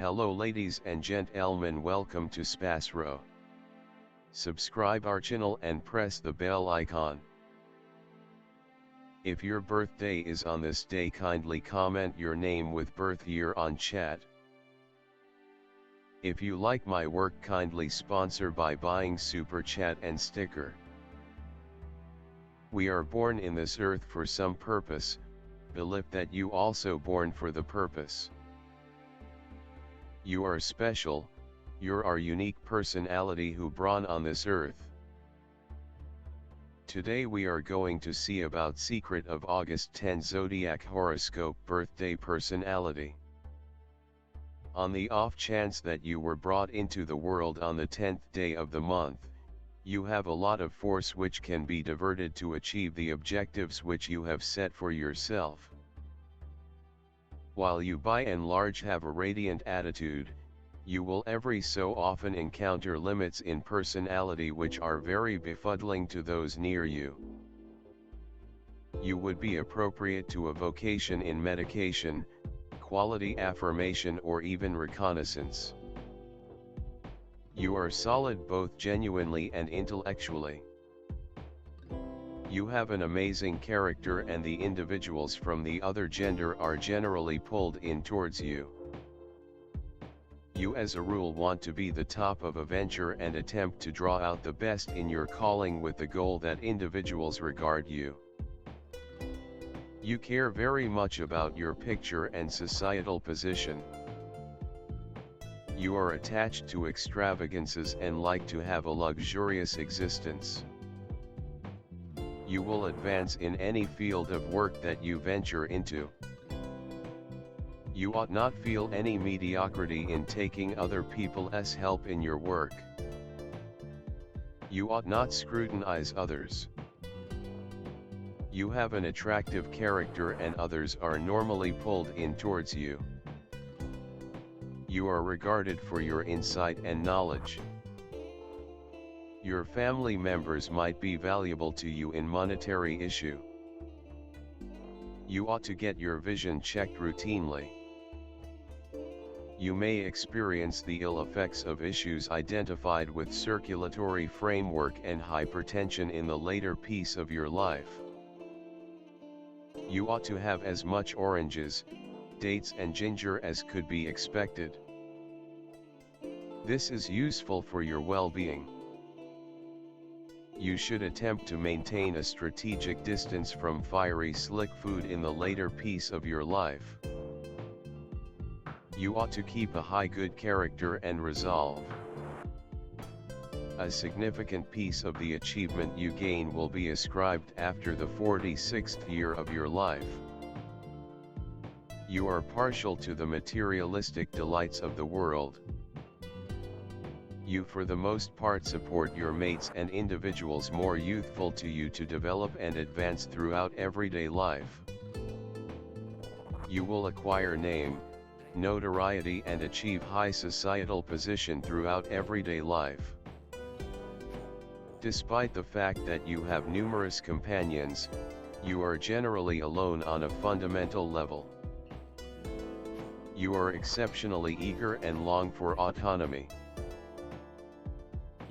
Hello ladies and gentlemen, welcome to SPASRO. Subscribe our channel and press the bell icon. If your birthday is on this day, kindly comment your name with birth year on chat. If you like my work, kindly sponsor by buying super chat and sticker. We are born in this earth for some purpose, believe that you also born for the purpose. You are special, you're our unique personality who born on this earth. Today we are going to see about secret of August 10 Zodiac horoscope birthday personality. On the off chance that you were brought into the world on the 10th day of the month, you have a lot of force which can be diverted to achieve the objectives which you have set for yourself. While you by and large have a radiant attitude, you will every so often encounter limits in personality which are very befuddling to those near you. You would be appropriate to a vocation in medication, quality affirmation, or even reconnaissance. You are solid both genuinely and intellectually. You have an amazing character and the individuals from the other gender are generally pulled in towards you. You as a rule want to be the top of a venture and attempt to draw out the best in your calling with the goal that individuals regard you. You care very much about your picture and societal position. You are attached to extravagances and like to have a luxurious existence. You will advance in any field of work that you venture into. You ought not feel any mediocrity in taking other people's help in your work. You ought not scrutinize others. You have an attractive character and others are normally pulled in towards you. You are regarded for your insight and knowledge. Your family members might be valuable to you in monetary issue. You ought to get your vision checked routinely. You may experience the ill effects of issues identified with circulatory framework and hypertension in the later piece of your life. You ought to have as much oranges, dates and ginger as could be expected. This is useful for your well-being. You should attempt to maintain a strategic distance from fiery slick food in the later piece of your life. You ought to keep a high good character and resolve. A significant piece of the achievement you gain will be ascribed after the 46th year of your life. You are partial to the materialistic delights of the world. You for the most part support your mates and individuals more youthful to you to develop and advance throughout everyday life. You will acquire name, notoriety and achieve high societal position throughout everyday life. Despite the fact that you have numerous companions, you are generally alone on a fundamental level. You are exceptionally eager and long for autonomy.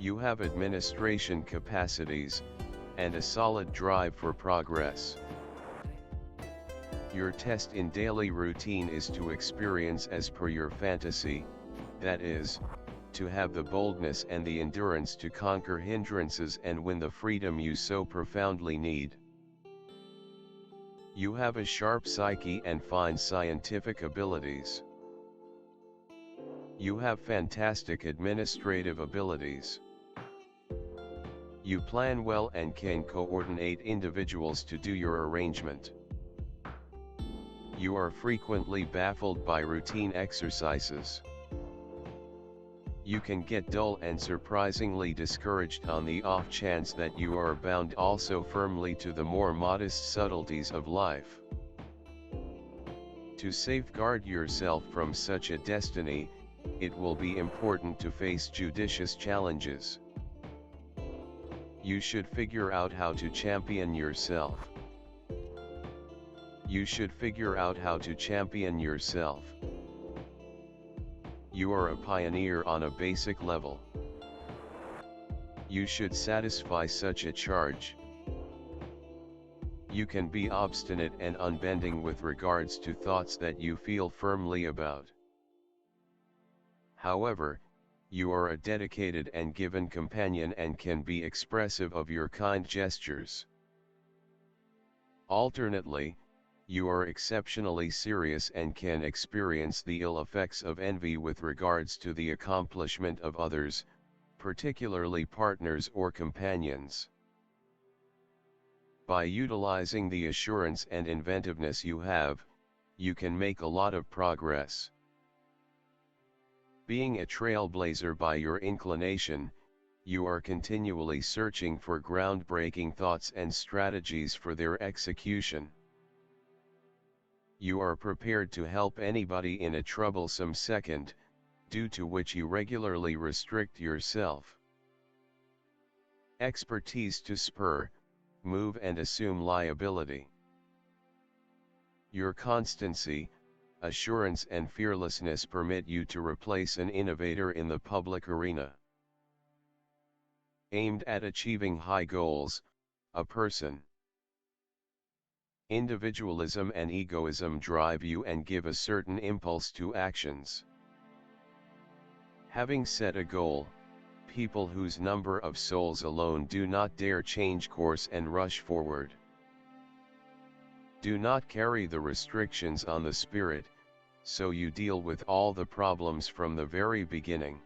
You have administration capacities, and a solid drive for progress. Your test in daily routine is to experience as per your fantasy, that is, to have the boldness and the endurance to conquer hindrances and win the freedom you so profoundly need. You have a sharp psyche and fine scientific abilities. You have fantastic administrative abilities. You plan well and can coordinate individuals to do your arrangement. You are frequently baffled by routine exercises. You can get dull and surprisingly discouraged on the off chance that you are bound also firmly to the more modest subtleties of life. To safeguard yourself from such a destiny, it will be important to face judicious challenges. You should figure out how to champion yourself. You should figure out how to champion yourself. You are a pioneer on a basic level. You should satisfy such a charge. You can be obstinate and unbending with regards to thoughts that you feel firmly about. However, you are a dedicated and given companion and can be expressive of your kind gestures. Alternately, you are exceptionally serious and can experience the ill effects of envy with regards to the accomplishment of others, particularly partners or companions. By utilizing the assurance and inventiveness you have, you can make a lot of progress. Being a trailblazer by your inclination, you are continually searching for groundbreaking thoughts and strategies for their execution. You are prepared to help anybody in a troublesome second, due to which you regularly restrict yourself. Expertise to spur, move and assume liability. Your constancy, assurance and fearlessness permit you to replace an innovator in the public arena. Aimed at achieving high goals, a person. Individualism and egoism drive you and give a certain impulse to actions. Having set a goal, people whose number of souls alone do not dare change course and rush forward. Do not carry the restrictions on the spirit, so you deal with all the problems from the very beginning.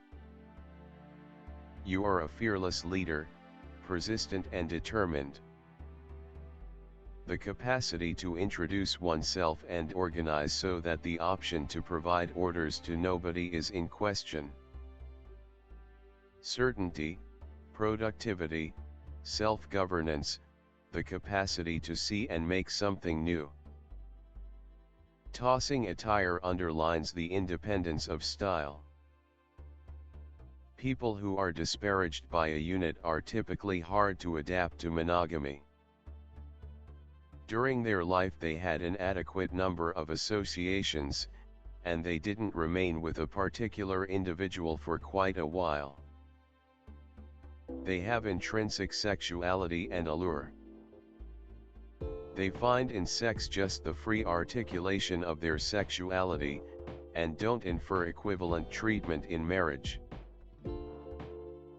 You are a fearless leader, persistent and determined. The capacity to introduce oneself and organize so that the option to provide orders to nobody is in question. Certainty, productivity, self-governance, the capacity to see and make something new. Tossing attire underlines the independence of style. People who are disparaged by a unit are typically hard to adapt to monogamy. During their life they had an adequate number of associations, and they didn't remain with a particular individual for quite a while. They have intrinsic sexuality and allure. They find in sex just the free articulation of their sexuality, and don't infer equivalent treatment in marriage.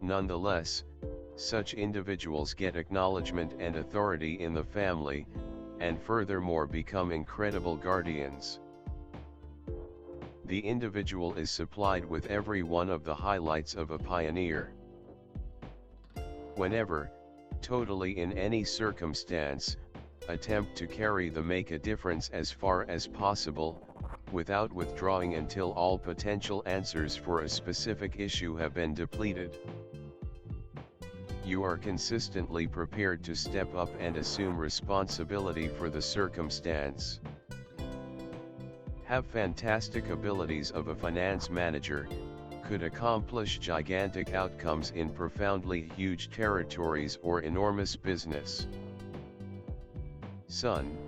Nonetheless, such individuals get acknowledgement and authority in the family, and furthermore become incredible guardians. The individual is supplied with every one of the highlights of a pioneer. Whenever, totally in any circumstance, attempt to carry the make a difference as far as possible, without withdrawing until all potential answers for a specific issue have been depleted. You are consistently prepared to step up and assume responsibility for the circumstance. Have fantastic abilities of a finance manager, could accomplish gigantic outcomes in profoundly huge territories or enormous business. Sun,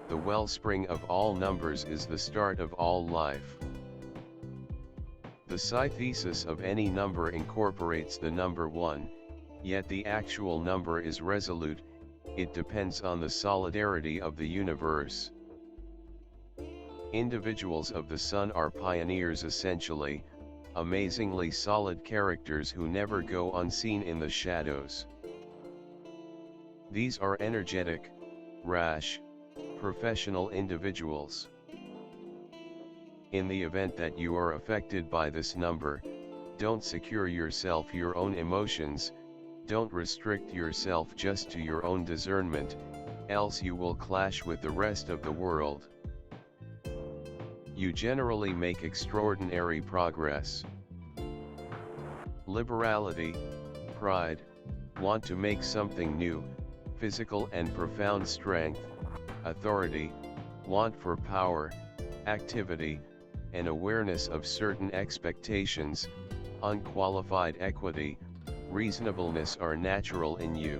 the wellspring of all numbers, is the start of all life. The psi thesis of any number incorporates the number 1, yet the actual number is resolute, it depends on the solidarity of the universe. Individuals of the Sun are pioneers essentially, amazingly solid characters who never go unseen in the shadows. These are energetic, rash, professional individuals. In the event that you are affected by this number, don't secure yourself your own emotions, don't restrict yourself just to your own discernment, else you will clash with the rest of the world. You generally make extraordinary progress. Liberality, pride, want to make something new, physical and profound strength, authority, want for power, activity, and awareness of certain expectations, unqualified equity, reasonableness are natural in you.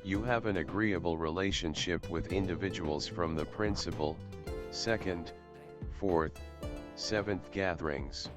You have an agreeable relationship with individuals from the principal, second, fourth, 7th gatherings.